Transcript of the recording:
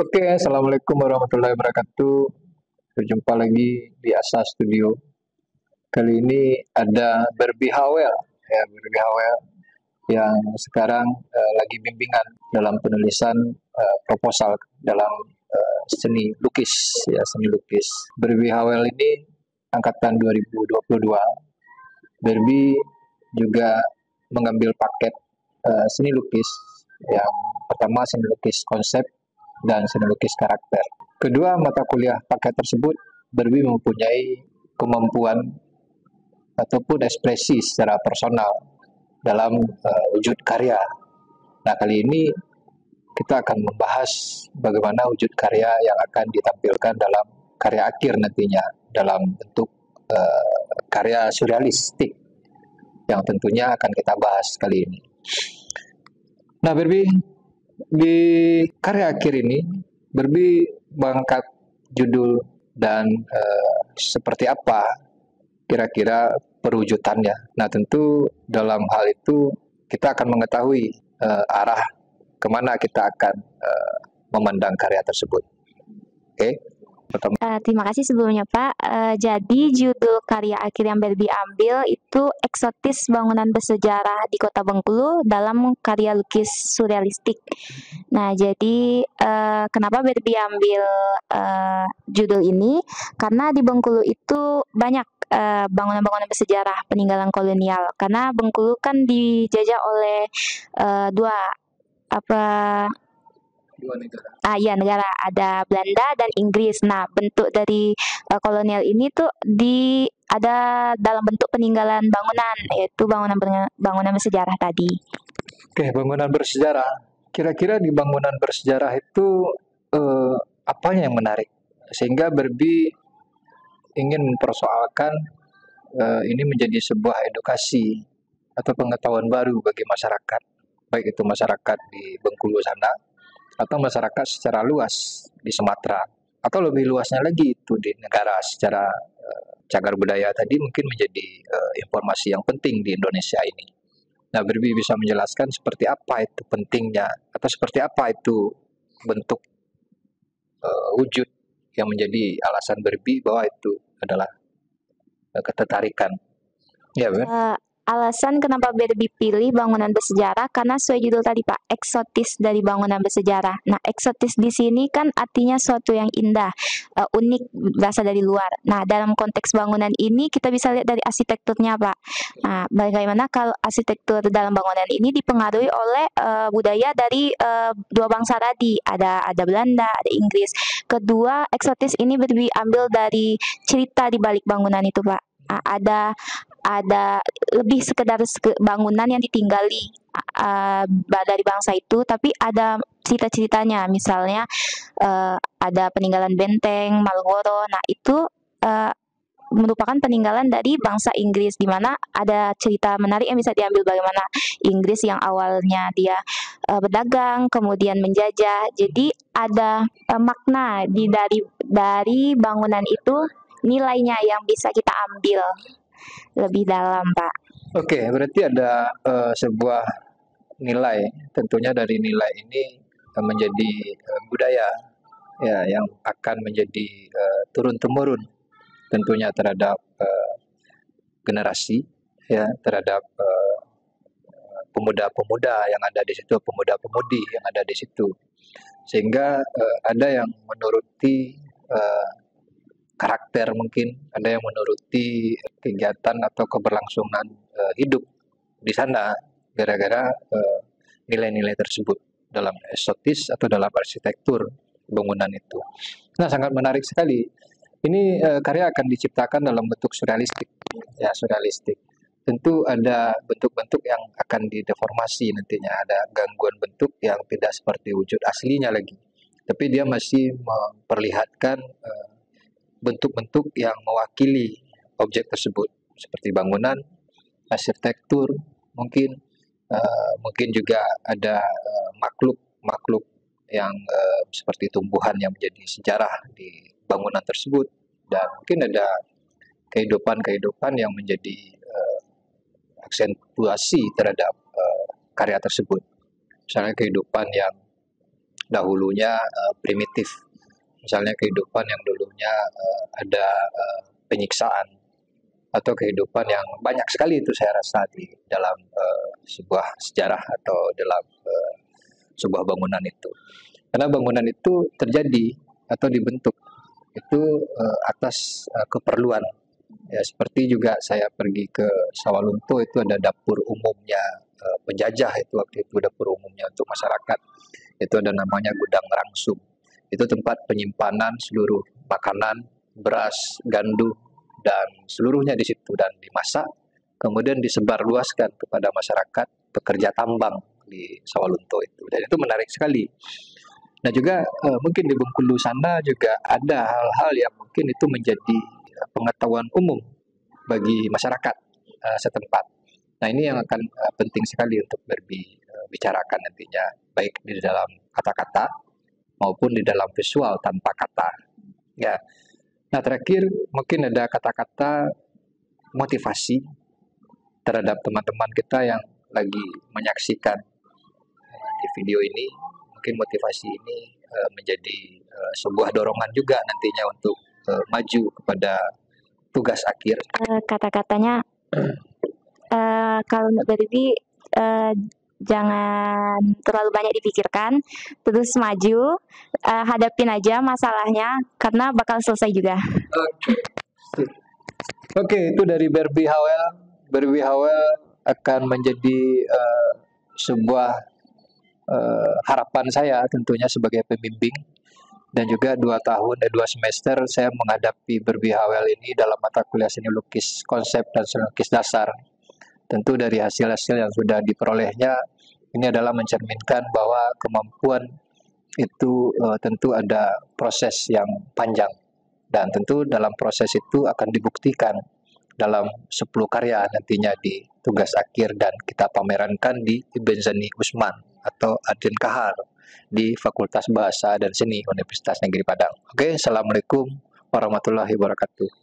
Oke, assalamualaikum warahmatullahi wabarakatuh. Berjumpa lagi di Asa Studio. Kali ini ada Barbie Howell, ya Barbie Howell yang sekarang lagi bimbingan dalam penulisan proposal dalam seni lukis, ya seni lukis. Barbie Howell ini angkatan 2022. Barbie juga mengambil paket seni lukis yang pertama seni lukis konsep dan seni lukis karakter. Kedua mata kuliah paket tersebut Barbie mempunyai kemampuan ataupun ekspresi secara personal dalam wujud karya. Nah, kali ini kita akan membahas bagaimana wujud karya yang akan ditampilkan dalam karya akhir nantinya dalam bentuk karya surrealistik yang tentunya akan kita bahas kali ini. Nah, Barbie, di karya akhir ini, Barbie mengangkat judul dan seperti apa kira-kira perwujudannya. Nah, tentu dalam hal itu kita akan mengetahui arah kemana kita akan memandang karya tersebut. Oke, pertama. Terima kasih sebelumnya Pak. Jadi judul karya akhir yang Barbie ambil itu Eksotis Bangunan Bersejarah di Kota Bengkulu dalam karya lukis surrealistik. Nah, jadi kenapa Barbie ambil judul ini? Karena di Bengkulu itu banyak bangunan-bangunan bersejarah peninggalan kolonial. Karena Bengkulu kan dijajah oleh dua negara. Iya, negara ada Belanda dan Inggris. Nah, bentuk dari kolonial ini tuh ada dalam bentuk peninggalan bangunan, yaitu bangunan bersejarah tadi. Oke, bangunan bersejarah. Kira-kira di bangunan bersejarah itu apanya yang menarik? Sehingga Barbie ingin mempersoalkan ini menjadi sebuah edukasi atau pengetahuan baru bagi masyarakat, baik itu masyarakat di Bengkulu sana atau masyarakat secara luas di Sumatera atau lebih luasnya lagi itu di negara secara cagar budaya tadi mungkin menjadi informasi yang penting di Indonesia ini. Nah, Barbie bisa menjelaskan seperti apa itu pentingnya atau seperti apa itu bentuk wujud yang menjadi alasan Barbie bahwa itu adalah ketertarikan. Ya, benar. Alasan kenapa Barbie pilih bangunan bersejarah karena sesuai judul tadi Pak, eksotis dari bangunan bersejarah. Nah, eksotis di sini kan artinya suatu yang indah, unik, berasal dari luar. Nah, dalam konteks bangunan ini kita bisa lihat dari arsitekturnya Pak. Nah, bagaimana kalau arsitektur dalam bangunan ini dipengaruhi oleh budaya dari dua bangsa tadi, ada Belanda, ada Inggris. Kedua, eksotis ini Barbie ambil dari cerita di balik bangunan itu Pak. Ada lebih sekedar bangunan yang ditinggali dari bangsa itu, tapi ada cerita-ceritanya. Misalnya ada peninggalan benteng Marlborough. Nah, itu merupakan peninggalan dari bangsa Inggris, di mana ada cerita menarik yang bisa diambil bagaimana Inggris yang awalnya dia berdagang, kemudian menjajah. Jadi ada makna dari bangunan itu, nilainya yang bisa kita ambil lebih dalam, Pak. Oke, berarti ada sebuah nilai, tentunya dari nilai ini menjadi budaya ya yang akan menjadi turun temurun tentunya terhadap generasi ya, terhadap pemuda-pemuda yang ada di situ, pemuda-pemudi yang ada di situ, sehingga ada yang menuruti karakter, mungkin ada yang menuruti kegiatan atau keberlangsungan hidup di sana gara-gara nilai-nilai tersebut dalam estetis atau dalam arsitektur bangunan itu. Nah, sangat menarik sekali. Ini karya akan diciptakan dalam bentuk surrealistik, ya surrealistik. Tentu ada bentuk-bentuk yang akan dideformasi nantinya, ada gangguan bentuk yang tidak seperti wujud aslinya lagi. Tapi dia masih memperlihatkan bentuk-bentuk yang mewakili objek tersebut, seperti bangunan, arsitektur, mungkin juga ada makhluk yang seperti tumbuhan yang menjadi sejarah di bangunan tersebut, dan mungkin ada kehidupan yang menjadi aksentuasi terhadap karya tersebut. Misalnya kehidupan yang dahulunya primitif. Misalnya kehidupan yang dulunya ada penyiksaan, atau kehidupan yang banyak sekali itu saya rasa di dalam sebuah sejarah atau dalam sebuah bangunan itu. Karena bangunan itu terjadi atau dibentuk itu atas keperluan. Ya, seperti juga saya pergi ke Sawalunto, itu ada dapur umumnya penjajah, itu waktu itu dapur umumnya untuk masyarakat. Itu ada namanya gudang rangsum. Itu tempat penyimpanan seluruh makanan, beras, gandum, dan seluruhnya di situ, dan dimasak, kemudian disebarluaskan kepada masyarakat pekerja tambang di Sawalunto itu. Dan itu menarik sekali. Nah juga mungkin di Bengkulu sana juga ada hal-hal yang mungkin itu menjadi pengetahuan umum bagi masyarakat setempat. Nah ini yang akan penting sekali untuk bicarakan nantinya, baik di dalam kata-kata maupun di dalam visual tanpa kata. Ya. Nah terakhir mungkin ada kata-kata motivasi terhadap teman-teman kita yang lagi menyaksikan di video ini. Mungkin motivasi ini menjadi sebuah dorongan juga nantinya untuk maju kepada tugas akhir. Kata-katanya kalau untuk Berbi jangan terlalu banyak dipikirkan, terus maju, hadapin aja masalahnya karena bakal selesai juga. Oke, itu dari Berbi Howell. Berbi Howell akan menjadi sebuah harapan saya tentunya sebagai pembimbing, dan juga 2 semester saya menghadapi Berbi Howell ini dalam mata kuliah seni lukis konsep dan seni lukis dasar. Tentu dari hasil-hasil yang sudah diperolehnya ini adalah mencerminkan bahwa kemampuan itu tentu ada proses yang panjang, dan tentu dalam proses itu akan dibuktikan dalam 10 karya nantinya di tugas akhir, dan kita pamerankan di Ibn Zani Usman atau Adin Kahar di Fakultas Bahasa dan Seni Universitas Negeri Padang. Oke, Assalamualaikum warahmatullahi wabarakatuh.